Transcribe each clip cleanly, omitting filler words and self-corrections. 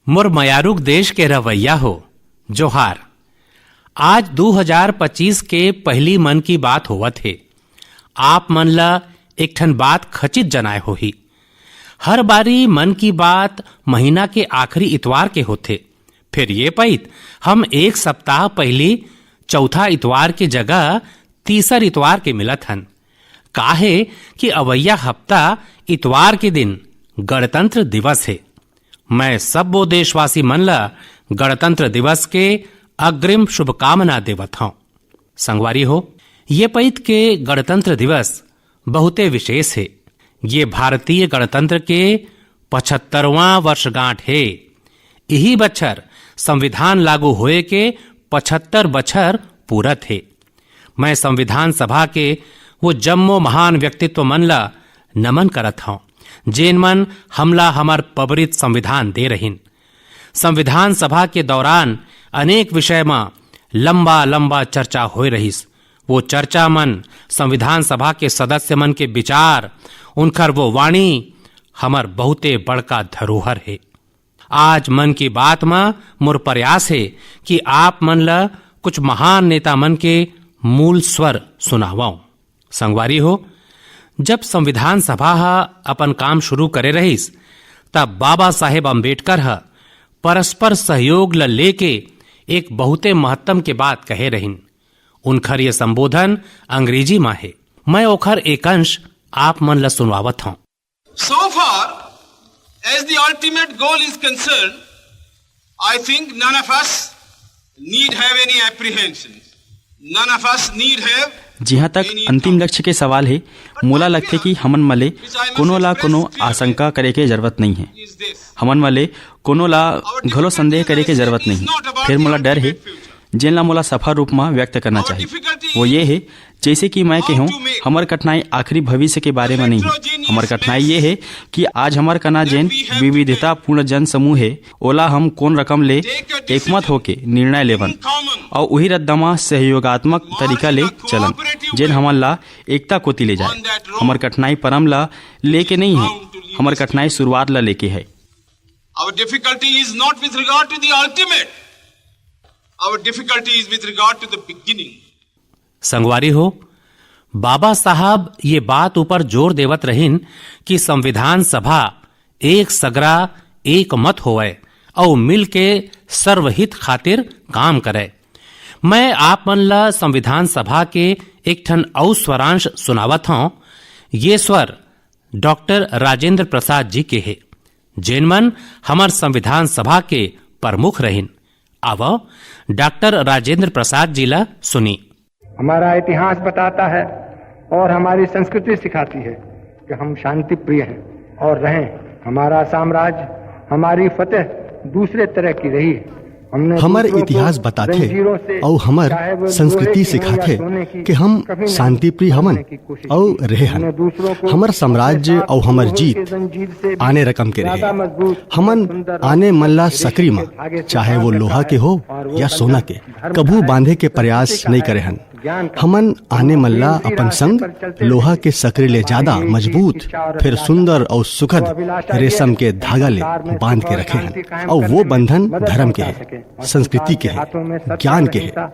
मोर मयारुक देश के रवैया हो जोहार। आज 2025 के पहली मन की बात होवत है। आप मन ला एक ठन बात खचित जनाए होही। हर बारी मन की बात महीना के आखिरी इतवार के होथे। फिर ये पइत हम एक सप्ताह पहली चौथा इतवार के जगह तीसर इतवार के मिलत हन। काहे कि अवैया हफ्ता इतवार के दिन गणतंत्र दिवस है। मैं सब वो देशवासी मन ला गणतंत्र दिवस के अग्रिम शुभकामना देवत हूं। संगवारी हो, ये पइत के गणतंत्र दिवस बहुते विशेष है। ये भारतीय गणतंत्र के 75वां वर्षगांठ है। यही बच्छर संविधान लागू होए के 75 बच्छर पूरत है। मैं संविधान सभा के वो जम्मो महान व्यक्तित्व मन ला नमन करत हूं, जेन मन हमला हमार पबरित संविधान दे रहीन। संविधान सभा के दौरान अनेक विषय में लंबा लंबा चर्चा होई रहीस। वो चर्चा मन संविधान सभा के सदस्य मन के विचार, उनकर वो वाणी हमार बहुते बड़का धरोहर है। आज मन की बात में मोर प्रयास है कि आप मन ला कुछ महान नेता मन के मूल स्वर सुनावाऊं। संगवारी हो, जब संविधान सभा अपन काम शुरू करे रहीस तब बाबा साहेब अम्बेडकर परस्पर सहयोग ल लेके एक बहुते महत्तम के बात कहे रहीन। उनखर ये संबोधन अंग्रेजी में है। मैं ओखर एक अंश आप मन ला सुनवावत हूं। So far as the ultimate goal is concerned, I think none of us need have any apprehensions. None of us need have जहाँ तक अंतिम लक्ष्य के सवाल है, मोला लगते कि हमन मले कोनो ला कोनो आशंका करे के जरूरत नहीं है। हमन मले कोनो ला घलो संदेह करे के जरूरत नहीं। फिर मोला डर है जेन ला मोला सफल रूप में व्यक्त करना चाहिए। वो ये है, जैसे कि मैं कहूँ, हमार कठिनाई आखिरी भविष्य के बारे में नहीं है। हमार कठिनाई ये है कि आज हमार कना जेन विविधता पूर्ण जन समूह है, ओला हम कौन रकम ले एकमत होके निर्णय लेवन और वही रद्दमा सहयोगात्मक तरीका ले चलन, जेन हमन ला एकता कोती ले जाए। हमार कठिनाई परम ला लेके नहीं है, हमार कठिनाई शुरुआत ला लेके है। Our difficulty is not with regard to the ultimate. Our difficulty is with regard to the beginning. संगवारी हो, बाबा साहब ये बात ऊपर जोर देवत रहीन कि संविधान सभा एक सगरा एक मत होवे और मिल के सर्वहित खातिर काम करे। मैं आप मन ला संविधान सभा के एक ठन और स्वरांश सुनावत हूं। ये स्वर डॉक्टर राजेंद्र प्रसाद जी के है, जेन मन हमार संविधान सभा के प्रमुख रहीन। आवो डॉक्टर राजेंद्र प्रसाद जी ला सुनी। हमारा इतिहास बताता है और हमारी संस्कृति सिखाती है कि हम शांति प्रिय हैं और रहें। हमारा साम्राज्य, हमारी फतेह दूसरे तरह की रही है। हमार इतिहास बताथे और हमार संस्कृति सिखाथे कि हम शांति प्रिय हमन और रहे हन। हमार साम्राज्य और हमार जीत आने रकम के रहे। हमन आने मल्ला सकरी में, चाहे वो लोहा के हो या सोना के, कभू बांधे के प्रयास नहीं करे हन। हमन आने मल्ला अपन संग लोहा के सकरी ले ज्यादा मजबूत, फिर सुंदर और सुखद रेशम के धागा ले बांध के रखे हैं। और वो बंधन धर्म के है, संस्कृति के है, ज्ञान के है।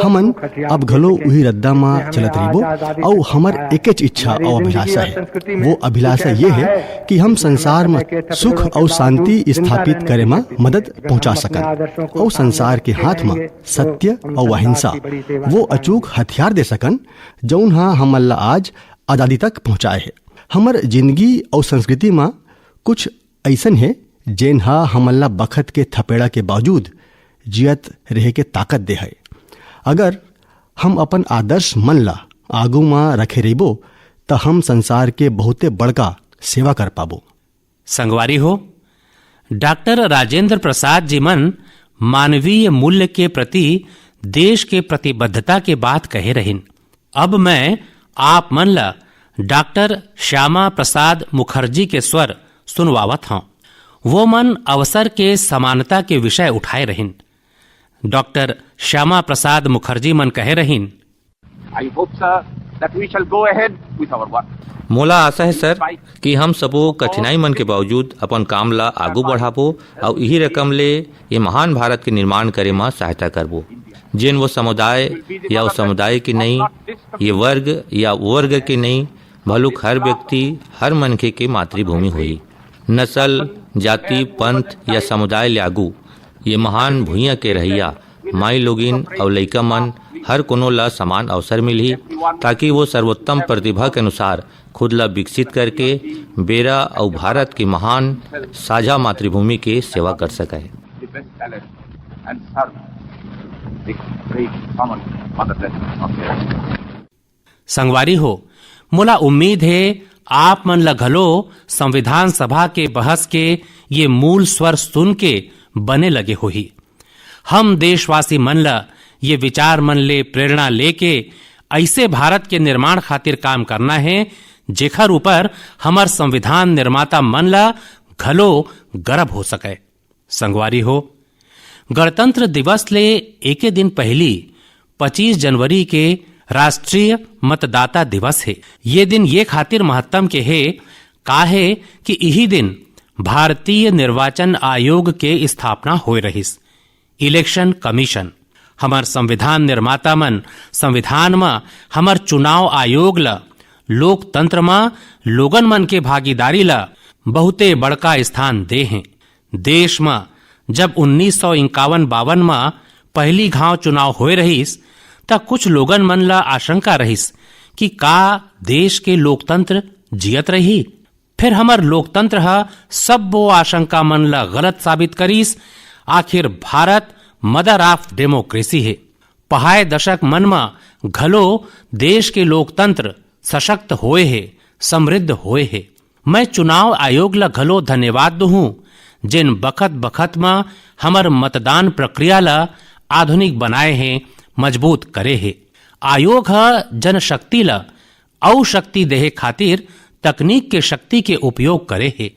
हमन अब घलो वही रद्दा में चलत रहिबो और हमार एक इच्छा और अभिलाषा है। वो अभिलाषा ये है कि हम संसार में सुख और शांति स्थापित करे में मदद पहुंचा सकन और संसार के हाथ में सत्य और अहिंसा वो अचूक हथियार दे सकन, जौन हमन ला आज आजादी तक पहुंचाए है। हमर जिंदगी और संस्कृति में कुछ ऐसन है जेन हमन ला बखत के थपेड़ा के बावजूद जियत रहे के ताकत दे है। अगर हम अपन आदर्श मन ला आगू में रखे रहिबो तो हम संसार के बहुते बड़का सेवा कर पाबो। संगवारी हो, डॉक्टर राजेंद्र प्रसाद जी मन मानवीय मूल्य के प्रति देश के प्रतिबद्धता के बात कहे रहीन। अब मैं आप मन ला डॉक्टर श्यामा प्रसाद मुखर्जी के स्वर सुनवावत हूं। वो मन अवसर के समानता के विषय उठाए रहीन। डॉक्टर श्यामा प्रसाद मुखर्जी मन कहे रहीन, I hope, sir, that we shall go ahead with our work. मोला आशा है सर कि हम सबो कठिनाई मन के बावजूद अपन काम ला आगू बढ़ाबो और यही रकम ले ये महान भारत के निर्माण करे में सहायता करबो, जिन वो समुदाय या वो समुदाय की नहीं, ये वर्ग या वर्ग की नहीं, भलुक हर व्यक्ति हर मनखे के मातृभूमि हुई। नस्ल, जाति, पंथ या समुदाय लागू ये महान भूइया के रहिया माई लोगिन और लइका मन हर कोनो ला समान अवसर मिली, ताकि वो सर्वोत्तम प्रतिभा के अनुसार खुद ला विकसित करके बेरा और भारत की महान साझा मातृभूमि के सेवा कर सके। संगवारी हो, मोला उम्मीद है आप मन ला घलो संविधान सभा के बहस के ये मूल स्वर सुन के बने लगे होही। हम देशवासी मन ला ये विचार मन ले प्रेरणा लेके ऐसे भारत के निर्माण खातिर काम करना है जेखर ऊपर हमार संविधान निर्माता मन ला घलो गर्व हो सके। संगवारी हो, गणतंत्र दिवस ले एक दिन पहली 25 जनवरी के राष्ट्रीय मतदाता दिवस है। ये दिन ये खातिर महत्तम के है काहे कि यही दिन भारतीय निर्वाचन आयोग के स्थापना हो रहीस। इलेक्शन कमीशन हमार संविधान निर्माता मन संविधान में हमार चुनाव आयोग ला लोकतंत्र में लोगन मन के भागीदारी ला बहुते बड़का स्थान दे हैं। देश में जब 1951-52 में पहली घाव चुनाव होए रहीस त कुछ लोगन मन ला आशंका रहीस कि का देश के लोकतंत्र जियत रही। फिर हमार लोकतंत्र हा सब वो आशंका मन ला गलत साबित करीस। आखिर भारत मदर ऑफ डेमोक्रेसी है। पहाय दशक मन में घलो देश के लोकतंत्र सशक्त होए है, समृद्ध होए है। मैं चुनाव आयोग ला घलो धन्यवाद दूं जिन बखत बखत में हमर मतदान प्रक्रिया ला आधुनिक बनाए हैं, मजबूत करे है। आयोग जनशक्ति ला औ शक्ति देहे खातिर तकनीक के शक्ति के उपयोग करे है।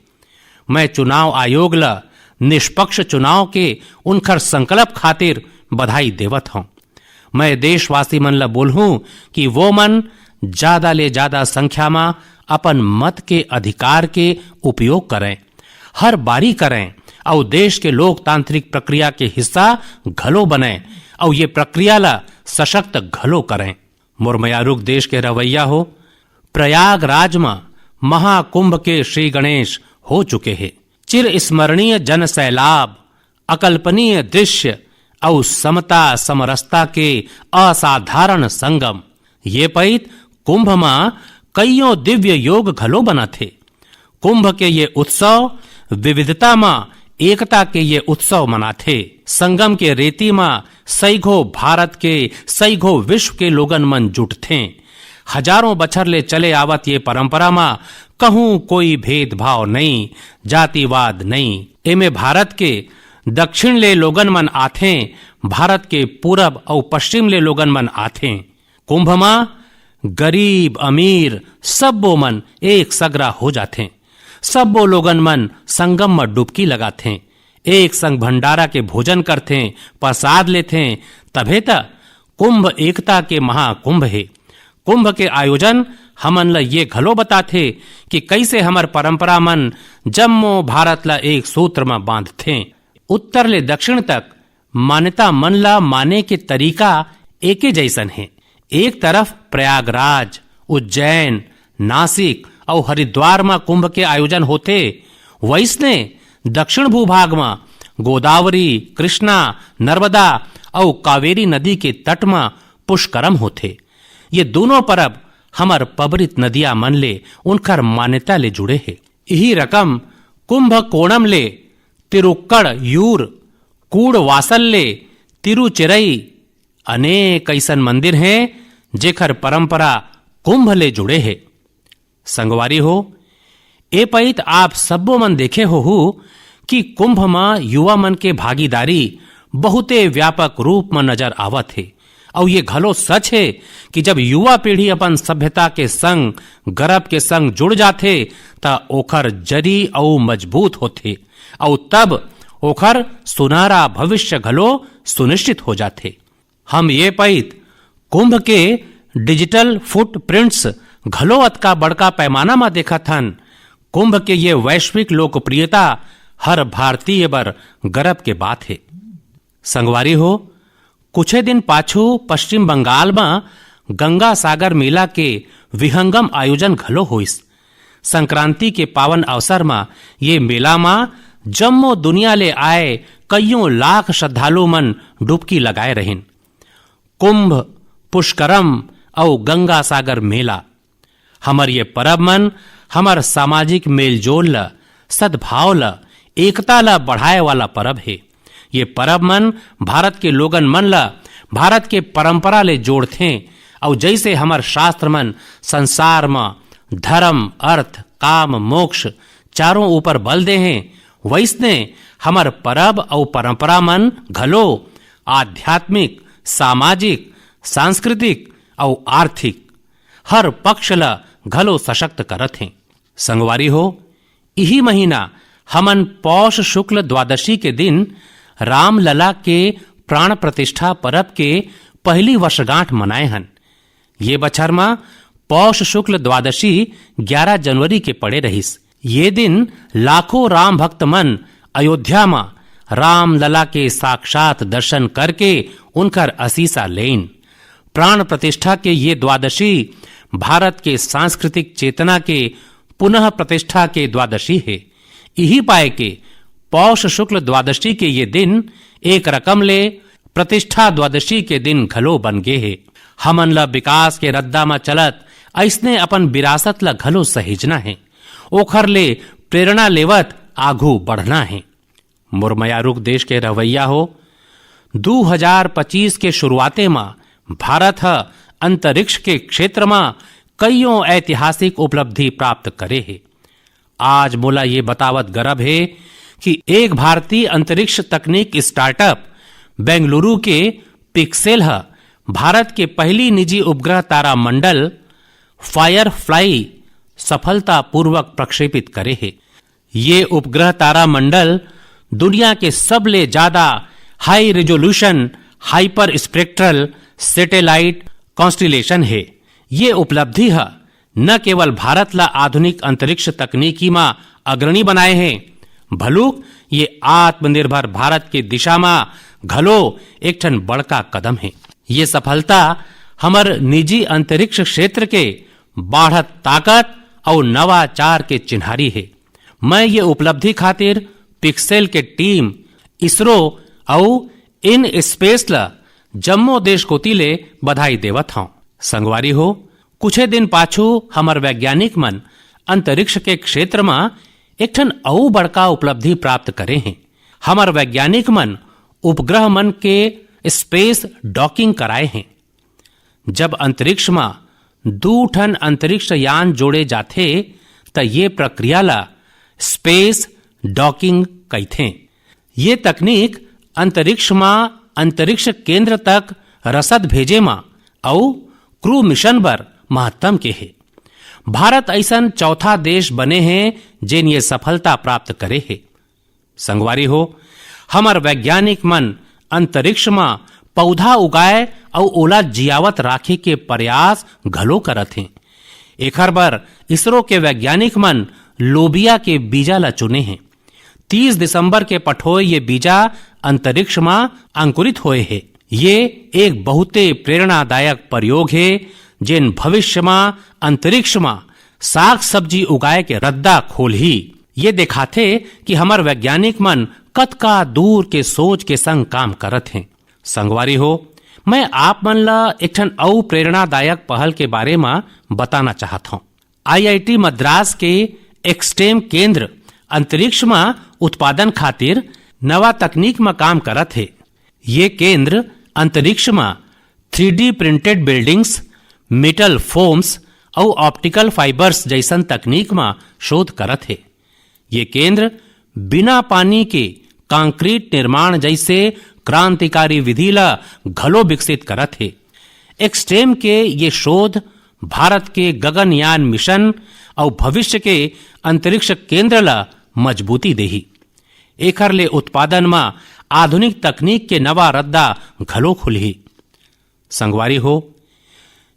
मैं चुनाव आयोग ला निष्पक्ष चुनाव के उनकर संकल्प खातिर बधाई देवत हूं। मैं देशवासी मन ला बोलूं कि वो मन ज्यादा ले ज्यादा संख्या में अपन मत के अधिकार के उपयोग करें, हर बारी करें और देश के लोकतांत्रिक प्रक्रिया के हिस्सा घलो बने और ये प्रक्रिया ला सशक्त घलो करें। मुरमयारुक देश के रवैया हो, प्रयागराज में महाकुंभ के श्री गणेश हो चुके हैं। चिर स्मरणीय जन सैलाब, अकल्पनीय दृश्य और समता समरसता के असाधारण संगम। ये पैत कुंभ में कईयों दिव्य योग घलो बना थे। कुंभ के ये उत्सव विविधता में एकता के ये उत्सव मना थे। संगम के रेती में सैघो भारत के सैघो विश्व के लोगन मन जुट थे। हजारों बछर ले चले आवत ये परंपरा में कहूं कोई भेदभाव नहीं, जातिवाद नहीं। एमे भारत के दक्षिण ले लोगन मन आथे, भारत के पूरब और पश्चिम ले लोगन मन आथे। कुंभ में गरीब अमीर सबो मन एक सगरा हो जाते। सबो लोगन मन संगम में डुबकी लगाते, एक संग भंडारा के भोजन करते, प्रसाद लेते। तभे तक कुंभ एकता के महाकुंभ है। कुंभ के आयोजन हमन ला ये घलो बताथे कि कैसे हमर परंपरा मन जम्मो भारत ला एक सूत्र में बांधथे। उत्तर ले दक्षिण तक मान्यता मन ला माने के तरीका एके जैसन है। एक तरफ प्रयागराज, उज्जैन, नासिक और हरिद्वार में कुंभ के आयोजन होते, वैसने दक्षिण भूभाग में गोदावरी, कृष्णा, नर्मदा और कावेरी नदी के तट में पुष्करम होते। ये दोनों परब हमर पबरित नदिया मन ले उनकर मान्यता ले जुड़े है। यही रकम कुंभ कोणम ले तिरुक्कड़ यूर, कूड़ वासल ले तिरुचिरई अनेक ऐसन मंदिर हैं जेखर परंपरा कुंभ ले जुड़े है। संगवारी हो, ए पैत आप सबो मन देखे हो कि कुंभ में युवा मन के भागीदारी बहुते व्यापक रूप में नजर आवत है। और ये घलो सच है कि जब युवा पीढ़ी अपन सभ्यता के संग गर्व के संग जुड़ जाते त ओखर जरी और मजबूत होते और तब ओखर सुनहरा भविष्य घलो सुनिश्चित हो जाते। हम ये पैत कुंभ के डिजिटल फुटप्रिंट्स घलो अतका बड़का पैमाना में देखा थन। कुंभ के ये वैश्विक लोकप्रियता हर भारतीय बर गर्व के बात है। संगवारी हो, कुछ दिन पाछू पश्चिम बंगाल में गंगा सागर मेला के विहंगम आयोजन घलो होइस। संक्रांति के पावन अवसर में ये मेला में जम्मो दुनिया ले आए कईयों लाख श्रद्धालु मन डुबकी लगाए रहिन। कुंभ, पुष्करम और गंगा सागर मेला हमर ये परब मन हमर सामाजिक मेलजोल ल, सद्भाव ल, एकता ला बढ़ाए वाला परब है। ये परब मन भारत के लोगन मन ला भारत के परंपरा ले जोड़थे और जैसे हमर शास्त्र मन संसार में धर्म, अर्थ, काम, मोक्ष चारों ऊपर बल दे हैं, वैसने हमर परब और परंपरा मन घलो आध्यात्मिक, सामाजिक, सांस्कृतिक और आर्थिक हर पक्ष ला घलो सशक्त करत हैं। संगवारी हो, यही महीना हमन पौष शुक्ल द्वादशी के दिन रामलला के प्राण प्रतिष्ठा परब के पहली वर्षगांठ मनाए हन। ये बछर में पौष शुक्ल द्वादशी 11 जनवरी के पड़े रहिस। ये दिन लाखों राम भक्त मन अयोध्या में रामलला के साक्षात दर्शन करके उनकर असीसा लेन। प्राण प्रतिष्ठा के ये द्वादशी भारत के सांस्कृतिक चेतना के पुनः प्रतिष्ठा के द्वादशी है। यही पाए के पौष शुक्ल द्वादशी के ये दिन एक रकम ले प्रतिष्ठा द्वादशी के दिन घलो बन गए है। हमन ला विकास के रद्दा में चलत ऐसने अपन विरासत ला घलो सहेजना है, ओखर ले प्रेरणा लेवत आगू बढ़ना है। मुरमयारुक देश के रवैया हो, 2025 के शुरुआते में भारत अंतरिक्ष के क्षेत्र में कईयों ऐतिहासिक उपलब्धि प्राप्त करे है। आज मोला ये बतावत गर्व है कि एक भारतीय अंतरिक्ष तकनीक स्टार्टअप बेंगलुरु के पिक्सेल भारत के पहली निजी उपग्रह तारा मंडल फायरफ्लाई सफलतापूर्वक प्रक्षेपित करे है। ये उपग्रह तारा मंडल दुनिया के सबले ज्यादा high resolution hyper spectral satellite constellation है। ये उपलब्धि न केवल भारत ला आधुनिक अंतरिक्ष तकनीकी में अग्रणी बनाए हैं, भलुक ये आत्मनिर्भर भारत की दिशा में घलो एक ठन बड़का कदम है। ये सफलता हमर निजी अंतरिक्ष क्षेत्र के बढ़त ताकत और नवाचार के चिन्हारी है। मैं ये उपलब्धि खातिर पिक्सेल के टीम, इसरो और इन स्पेस ला जम्मो देश कोती ले बधाई देवत हूं। संगवारी हो, कुछ दिन पाछू हमर वैज्ञानिक मन अंतरिक्ष के क्षेत्र में एक ठन और बड़का उपलब्धि प्राप्त करे हैं। हमर वैज्ञानिक मन उपग्रह मन के स्पेस डॉकिंग कराए हैं। जब अंतरिक्ष में 2 ठन अंतरिक्ष यान जोड़े जाते त ये प्रक्रिया ला स्पेस डॉकिंग कहते। ये तकनीक अंतरिक्ष में अंतरिक्ष केंद्र तक रसद भेजे में और क्रू मिशन पर महत्तम के है। भारत ऐसन चौथा देश बने हैं जिन ये सफलता प्राप्त करे है। संगवारी हो, हमर वैज्ञानिक मन अंतरिक्ष में पौधा उगाए और ओला जियावत राखे के प्रयास घलो करत हैं। एखर बर इसरो के वैज्ञानिक मन लोबिया के बीजा ला चुने हैं। 30 दिसंबर के पठोए ये बीजा अंतरिक्ष में अंकुरित होए है। ये एक बहुते प्रेरणादायक प्रयोग है जिन भविष्य में अंतरिक्ष में साग सब्जी उगाए के रद्दा खोल ही ये दिखाते कि हमर वैज्ञानिक मन कतका दूर के सोच के संग काम करत हैं। संगवारी हो, मैं आप मन ला एक ठन और प्रेरणादायक पहल के बारे में बताना चाहता हूँ। IIT मद्रास के एक्सटेम केंद्र अंतरिक्ष में उत्पादन खातिर नवा तकनीक में काम करत है। ये केंद्र अंतरिक्ष में 3D printed buildings, metal foams और ऑप्टिकल फाइबर्स जैसन तकनीक में शोध करत है। ये केंद्र बिना पानी के कंक्रीट निर्माण जैसे क्रांतिकारी विधि ला घलो विकसित करत है। एक्सटेम के ये शोध भारत के गगनयान मिशन और भविष्य के अंतरिक्ष केंद्र ला मजबूती देही। एखर ले उत्पादन में आधुनिक तकनीक के नवा रद्दा घलो खुलही। संगवारी हो,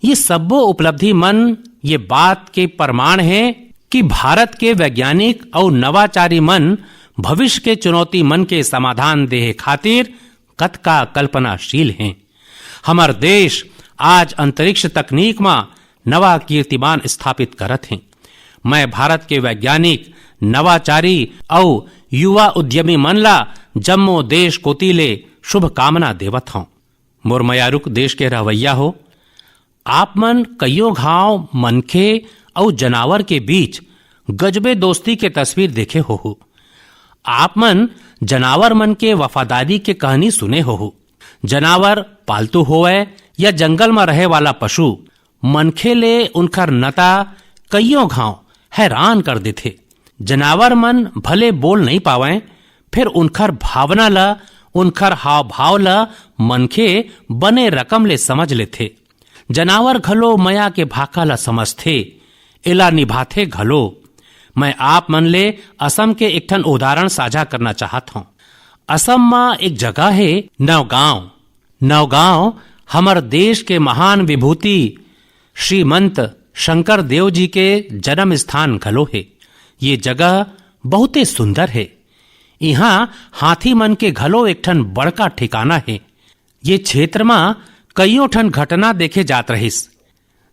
ये सबो उपलब्धि मन ये बात के प्रमाण है कि भारत के वैज्ञानिक और नवाचारी मन भविष्य के चुनौती मन के समाधान देहे खातिर कतका कल्पनाशील हैं। हमार देश आज अंतरिक्ष तकनीक में नवा कीर्तिमान स्थापित करत हैं। मैं भारत के वैज्ञानिक नवाचारी और युवा उद्यमी मन ला जम्मो देश कोतीले शुभकामना देवत हूं। मुरमयारुक देश के रहवैया हो, आप मन कईयों घाव मनखे और जनावर के बीच गजबे दोस्ती के तस्वीर देखे हो। आप मन जनावर मन के वफादारी के कहानी सुने हो। जनावर पालतू होवे या जंगल में रहे वाला पशु मनखे ले उनकर नता कईयों घाव हैरान कर देथे। जनावर मन भले बोल नहीं पावे, फिर उनकर भावना ला, उनकर हाव भाव ला मनखे बने रकम ले समझ लेथे। जनावर घलो मया के भाका ला समझथे, एला निभाथे घलो। मैं आप मन ले असम के एक ठन उदाहरण साझा करना चाहत हूं। असम में एक जगह है नवगांव। नवगांव हमर देश के महान विभूति श्रीमंत शंकर देव जी के जन्म स्थान घलो है। ये जगह बहुते सुंदर है। यहाँ हाथी मन के घलो एक ठन बड़का ठिकाना है। ये क्षेत्र में कईयों ठन घटना देखे जात रहिस,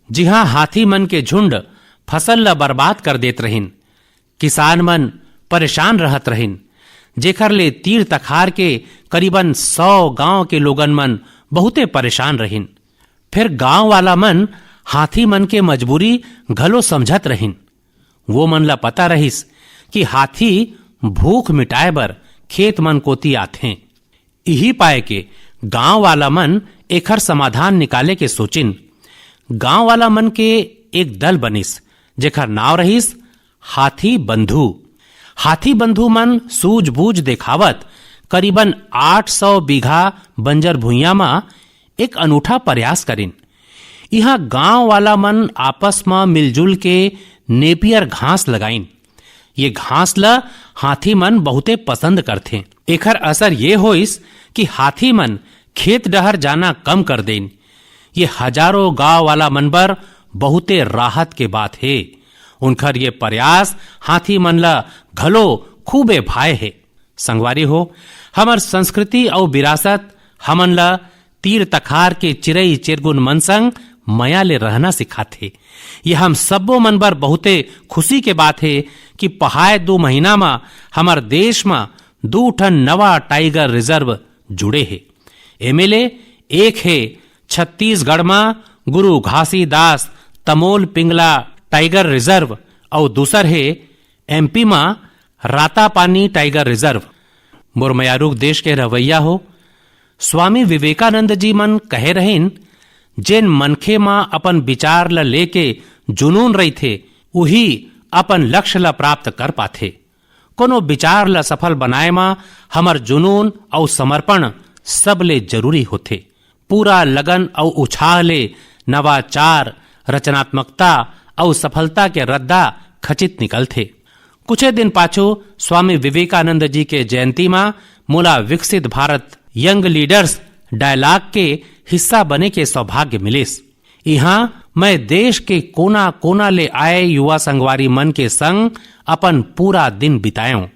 जिहाँ हाथी मन के झुंड फसल ला बर्बाद कर देत रहिन। किसान मन परेशान रहत रहिन, जेकर ले तीर तखार के करीबन 100 गांव के लोगन मन बहुते परेशान रहिन। फिर गांव वाला मन हाथी मन के मजबूरी घलो समझत रहिन। वो मन ला पता रहिस कि हाथी भूख मिटाए बर खेत मन कोती आथे। यही पाए के गांव वाला मन एकर समाधान निकाले के सोचिन। गांव वाला मन के एक दल बनिस, जेकर नाव रहिस हाथी बंधु। हाथी बंधु मन सूझबूझ देखावत करीबन 800 बीघा बंजर भुइयां में एक अनूठा प्रयास करिन। यहाँ गांव वाला मन आपस में मिलजुल के नेपियर घास लगाइन। ये घास ला हाथी मन बहुते पसंद करथे। एकर असर ये होइस कि हाथी मन खेत डहर जाना कम कर देन। ये हजारों गांव वाला मन बर बहुते राहत के बात है। उनकर ये प्रयास हाथी मन ला घलो खूबे भाए है। संगवारी हो, हमर संस्कृति और विरासत हमन ला तीर तखार के चिरई चिरगुन मन संग मया ले रहना सिखाथे। ये हम सबो मन बर बहुते खुशी के बात है कि पहाय 2 महीना में हमर देश में 2 ठन नवा टाइगर रिजर्व जुड़े है। एमएलए एक है छत्तीसगढ़ में गुरु घासीदास तमोल पिंगला टाइगर रिजर्व और दूसर है एमपी में रातापानी टाइगर रिजर्व। मुरमयारुक देश के रवैया हो, स्वामी विवेकानंद जी मन कहे रहेन, जेन मनखे मां अपन विचार ला लेके जुनून रही थे, वही अपन लक्ष्य ला प्राप्त कर पाथे। कोनो विचार ला सफल बनाए मां हमर जुनून और समर्पण सब ले जरूरी होथे। पूरा लगन और उछाह ले नवाचार, रचनात्मकता और सफलता के रद्दा खचित निकलथे। कुछ दिन पाछो स्वामी विवेकानंद जी के जयंती में मोला विकसित भारत यंग लीडर्स डायलॉग के हिस्सा बने के सौभाग्य मिलिस। यहाँ मैं देश के कोना कोना ले आए युवा संगवारी मन के संग अपन पूरा दिन बिताऊं।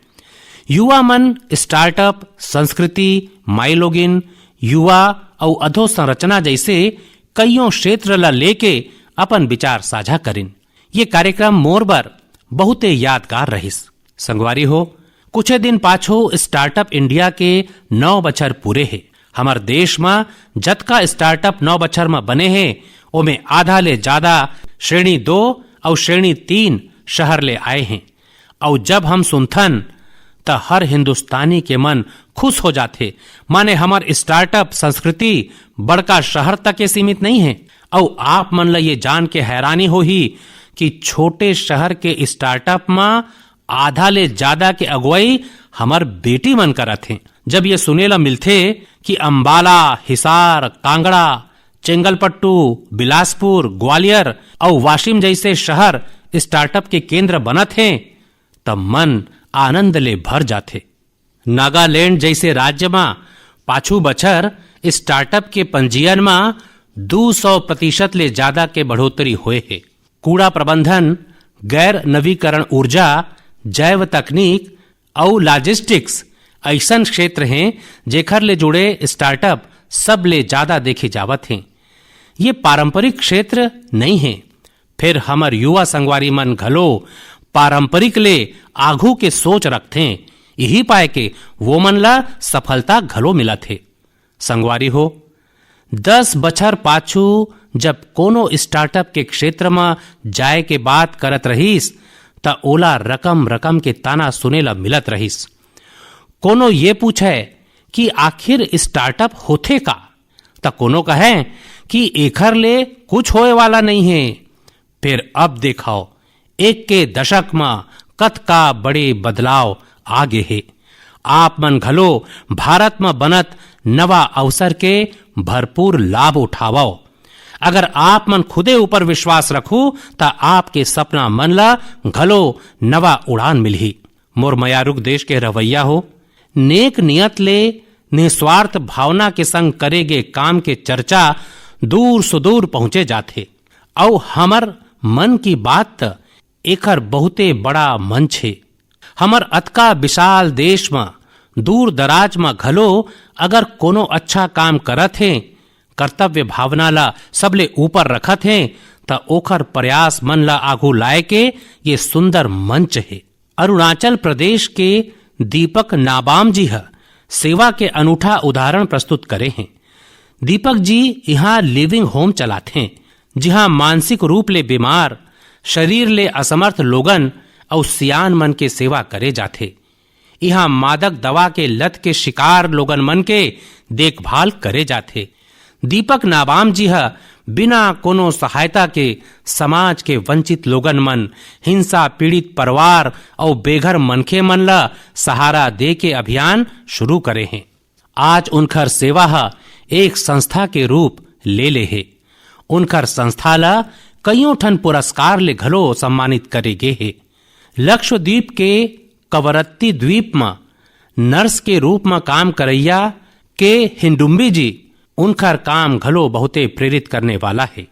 युवा मन स्टार्टअप, संस्कृति, माइलोगिन, युवा और अधोसंरचना जैसे कईयों क्षेत्र ला लेके अपन विचार साझा करिन। ये कार्यक्रम मोर बर बहुते यादगार रहिस। संगवारी हो, कुछ दिन पाछो स्टार्टअप इंडिया के 9 बछर पूरे है। हमार देश में जतका स्टार्टअप 9 बछर में बने हैं, ओमे आधा ले ज्यादा श्रेणी 2 और श्रेणी 3 शहर ले आए हैं। और जब हम सुनथन त हर हिंदुस्तानी के मन खुश हो जाते। माने हमार स्टार्टअप संस्कृति बड़का शहर तक के सीमित नहीं है। और आप मन ला ये जान के हैरानी हो ही कि छोटे शहर के स्टार्टअप में आधा ले ज्यादा के अगुवाई हमार बेटी मन करत हैं। जब ये सुनेला मिलथे कि अंबाला, हिसार, कांगड़ा, चेंगलपट्टू, बिलासपुर, ग्वालियर और वाशिम जैसे शहर स्टार्टअप के केंद्र बनत हैं, तब मन आनंद ले भर जाथे। नागालैंड जैसे राज्य में पाछू बछर स्टार्टअप के पंजीयन में 200% ले ज्यादा के बढ़ोतरी हुए है। कूड़ा प्रबंधन, गैर नवीकरण ऊर्जा, जैव तकनीक और लॉजिस्टिक्स ऐसन क्षेत्र हैं जेखर ले जुड़े स्टार्टअप सब ले ज्यादा देखे जावत हैं। ये पारंपरिक क्षेत्र नहीं है। फिर हमर युवा संगवारी मन घलो पारंपरिक ले आघू के सोच रखते, यही पाए के वो मन ला सफलता घलो मिलत है। संगवारी हो, 10 बछर पाछू जब कोनो स्टार्टअप के क्षेत्र में जाए के बात करत रहीस त ओला रकम रकम के ताना सुने ला मिलत रहीस। कोनो ये पूछे कि आखिर स्टार्टअप होथे का, त कोनो कहे कि एखर ले कुछ होए वाला नहीं है। फिर अब देखाओ, एक के दशक में कत का बड़े बदलाव आगे है। आप मन घलो भारत में बनत नवा अवसर के भरपूर लाभ उठावाओ। अगर आप मन खुदे ऊपर विश्वास रखो ता आपके सपना मन ला घलो नवा उड़ान मिलही। मोर मयारुक देश के रवैया हो, नेक नियत ले निस्वार्थ भावना के संग करेगे काम के चर्चा दूर सुदूर पहुंचे जाते। और हमर मन की बात एकर बहुते बड़ा मंच है। हमर अतका विशाल देश में दूर दराज में घलो अगर कोनो अच्छा काम करत है, कर्तव्य भावना ला सबले ऊपर रखत है, त ओखर प्रयास मन ला आगू लाए के ये सुंदर मंच है। अरुणाचल प्रदेश के दीपक नाबाम जी है सेवा के अनूठा उदाहरण प्रस्तुत करे हैं। दीपक जी यहाँ लिविंग होम चलाते हैं, जहाँ मानसिक रूप ले बीमार, शरीर ले असमर्थ लोगन और सियान मन के सेवा करे जाते। यहाँ मादक दवा के लत के शिकार लोगन मन के देखभाल करे जाते। दीपक नाबाम जी हा बिना कोनो सहायता के समाज के वंचित लोगन मन, हिंसा पीड़ित परिवार और बेघर मनखे मन ला सहारा दे के अभियान शुरू करे हैं। आज उनकर सेवा हा एक संस्था के रूप ले है। उनकर संस्था ला कईयों ठन पुरस्कार ले घलो सम्मानित करे गे है। लक्षद्वीप के कवरत्ती द्वीप में नर्स के रूप में काम करैया के हिंडुम्बी जी, उनकर काम घलो बहुते प्रेरित करने वाला है।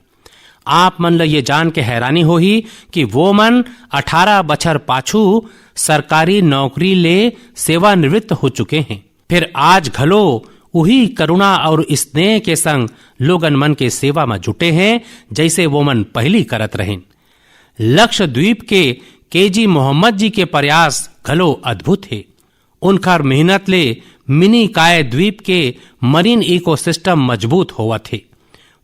आप मन ला ये जान के हैरानी होही कि वो मन 18 बछर पाछू सरकारी नौकरी ले सेवानिवृत्त हो चुके हैं। फिर आज घलो वही करुणा और स्नेह के संग लोगन मन के सेवा में जुटे हैं, जैसे वो मन पहली करत रहें। लक्षद्वीप के केजी मोहम्मद जी के प्रयास घलो अद्भुत है। उनकर मेहनत ले मिनी काय द्वीप के मरीन इकोसिस्टम मजबूत होवत थे।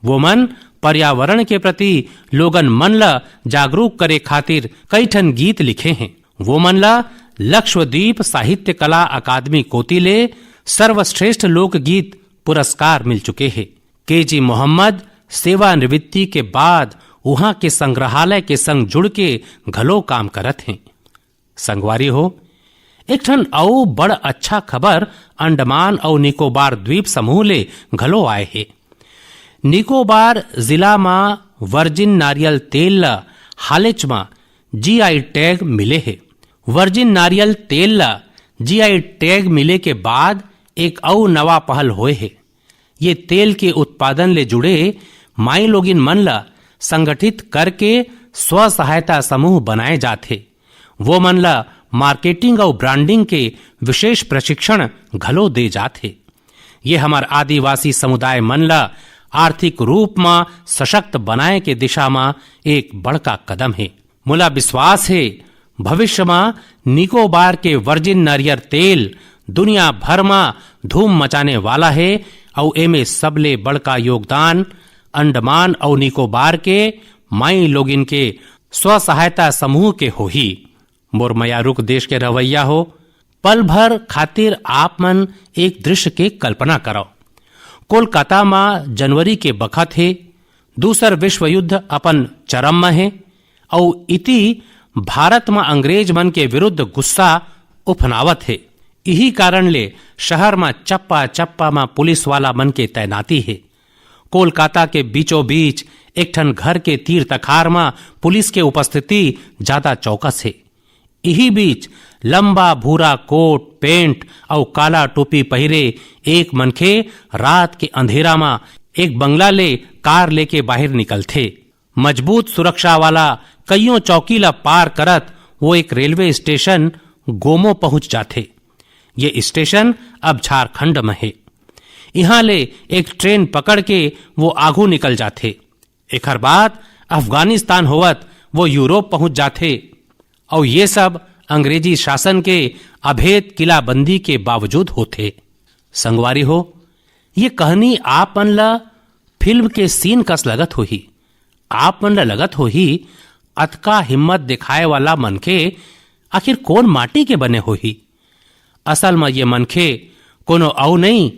वो मन पर्यावरण के प्रति लोगन मन ला जागरूक करे खातिर कई ठन गीत लिखे हैं। वो मन ला लक्षद्वीप साहित्य कला अकादमी कोती ले सर्वश्रेष्ठ लोकगीत पुरस्कार मिल चुके हैं। केजी मोहम्मद सेवानिवृत्ति के बाद वहां के संग्रहालय के संग जुड़ के घलो काम करत हैं। संगवारी हो, एक ठन औ बड़ अच्छा खबर अंडमान और निकोबार द्वीप समूह ले घलो आए है। निकोबार जिला में वर्जिन नारियल तेल ला हालेच में जीआई टैग मिले है। वर्जिन नारियल तेल ला जीआई टैग मिले के बाद एक और नवा पहल होए है। ये तेल के उत्पादन ले जुड़े माई लोगिन मन ला संगठित करके स्व सहायता समूह बनाए जाते। वो मन ला मार्केटिंग और ब्रांडिंग के विशेष प्रशिक्षण घलो दे जाते। ये हमार आदिवासी समुदाय मन ला आर्थिक रूप में सशक्त बनाए के दिशा में एक बड़का कदम है। मुला विश्वास है भविष्य में निकोबार के वर्जिन नारियल तेल दुनिया भर में धूम मचाने वाला है और एमे सबले बड़का योगदान अंडमान और निकोबार के माई लोगिन के स्व सहायता समूह के हो ही। मोर मयारुक देश के रवैया हो, पल भर खातिर आप मन एक दृश्य के कल्पना करो। कोलकाता में जनवरी के बखत है, दूसर विश्व युद्ध अपन चरम में है और इति भारत में अंग्रेज मन के विरुद्ध गुस्सा उफनावत है। यही कारण ले शहर में चप्पा चप्पा में पुलिस वाला मन के तैनाती है। कोलकाता के बीचों बीच एक ठन घर के तीर तखार में पुलिस के उपस्थिति ज्यादा चौकस है। यही बीच लंबा भूरा कोट पेंट और काला टोपी पहिरे एक मनखे रात के अंधेरा में एक बंगला ले कार लेके बाहर निकलते। मजबूत सुरक्षा वाला कईयों चौकीला पार करत वो एक रेलवे स्टेशन गोमो पहुंच जाते। ये स्टेशन अब झारखंड में है। यहाँ ले एक ट्रेन पकड़ के वो आगू निकल जाते। एक बाद अफगानिस्तान होवत वो यूरोप पहुंच जाते। और ये सब अंग्रेजी शासन के अभेद किलाबंदी के बावजूद होते। संगवारी हो, ये कहानी आप मन ला फिल्म के सीन कस लगत होही। आप मन ला लगत होही अतका हिम्मत दिखाए वाला मनखे आखिर कौन माटी के बने होही। असल में ये मनखे कोनो औ नहीं,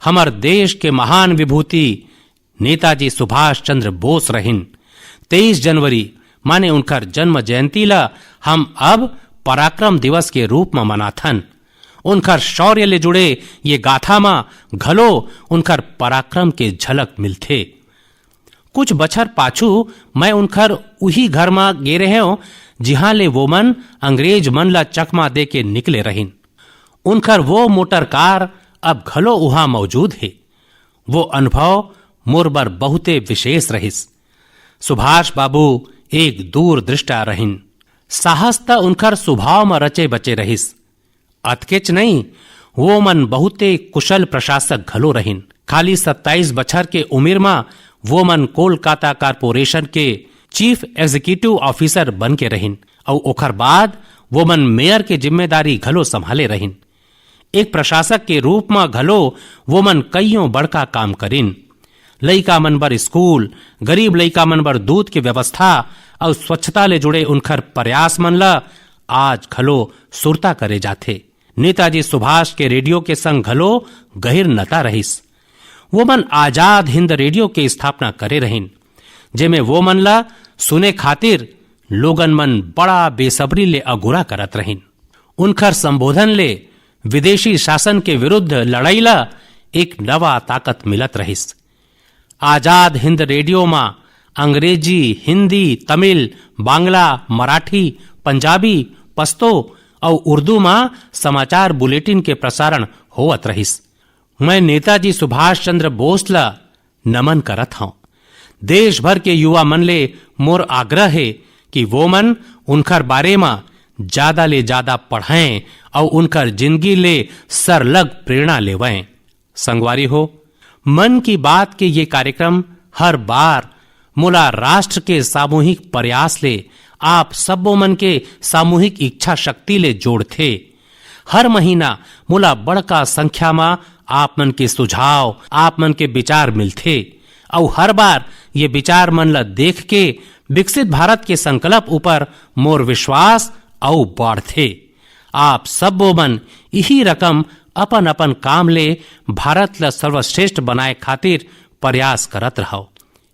हमर देश के महान विभूति नेताजी सुभाष चंद्र बोस रहिन। 23 जनवरी माने उनकर जन्म जयंती ला हम अब पराक्रम दिवस के रूप में मनाथन। उनकर शौर्य ले जुड़े ये गाथा में घलो उनकर पराक्रम के झलक मिलथे। कुछ बछर पाछू मैं उनकर उही घर में गे रहे हो जिहां ले वो मन अंग्रेज मन ला चकमा दे के निकले रहिन। उनकर वो मोटर कार अब घलो उहां मौजूद है। वो अनुभव मोर बर बहुते विशेष रहिस। सुभाष बाबू एक दूरदृष्टा रहिन। साहस त उनकर स्वभाव में रचे बचे रहिस। अतकेच नहीं, वो मन बहुते कुशल प्रशासक घलो रहिन। खाली 27 बछर के उम्र में वो मन कोलकाता कारपोरेशन के चीफ एग्जीक्यूटिव ऑफिसर बन के रहिन और ओखर बाद वो मन मेयर के जिम्मेदारी घलो संभाले रहिन। एक प्रशासक के रूप में घलो वो मन कईयों बड़का काम करिन। लइका मन बर स्कूल, गरीब लइका मन बर दूध की व्यवस्था और स्वच्छता ले जुड़े उनकर प्रयास मन ला आज घलो सुरता करे जाथे। नेताजी सुभाष के रेडियो के संग घलो गहिर नता रहिस। वो मन आजाद हिंद रेडियो के स्थापना करे रहिन, जेमे वो मन ला सुने खातिर लोगन मन बड़ा बेसब्री ले अगुरा करत रहिन। उनकर संबोधन ले विदेशी शासन के विरुद्ध लड़ाई ला एक नवा ताकत मिलत रहिस। आजाद हिंद रेडियो में अंग्रेजी, हिंदी, तमिल, बांग्ला, मराठी, पंजाबी, पश्तो और उर्दू में समाचार बुलेटिन के प्रसारण होवत रहिस। मैं नेताजी सुभाष चंद्र बोस ला नमन करत हूं। देश भर के युवा मन ले मोर आग्रह है कि वो मन उनकर बारे में ज्यादा ले ज्यादा पढ़ें और उनकर जिंदगी ले सरलग प्रेरणा लेवें। संगवारी हो, मन की बात के ये कार्यक्रम हर बार मोला राष्ट्र के सामूहिक प्रयास ले आप सबो मन के सामूहिक इच्छा शक्ति ले जोड़थे। हर महीना मोला बड़का संख्या में आप मन के सुझाव, आप मन के विचार मिलथे और हर बार ये विचार मन ला देख के विकसित भारत के संकल्प ऊपर मोर विश्वास और बढ़थे। आप सबो मन यही रकम अपन अपन काम ले भारत ला सर्वश्रेष्ठ बनाए खातिर प्रयास करत रहो।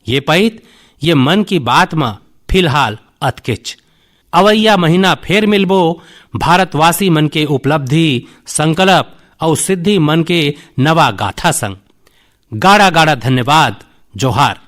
ये पैत ये मन की बात में फिलहाल अतकिच। अवैया महीना फेर मिलबो भारतवासी मन के उपलब्धि, संकल्प और सिद्धि मन के नवा गाथा संग। गाड़ा गाड़ा धन्यवाद। जोहार।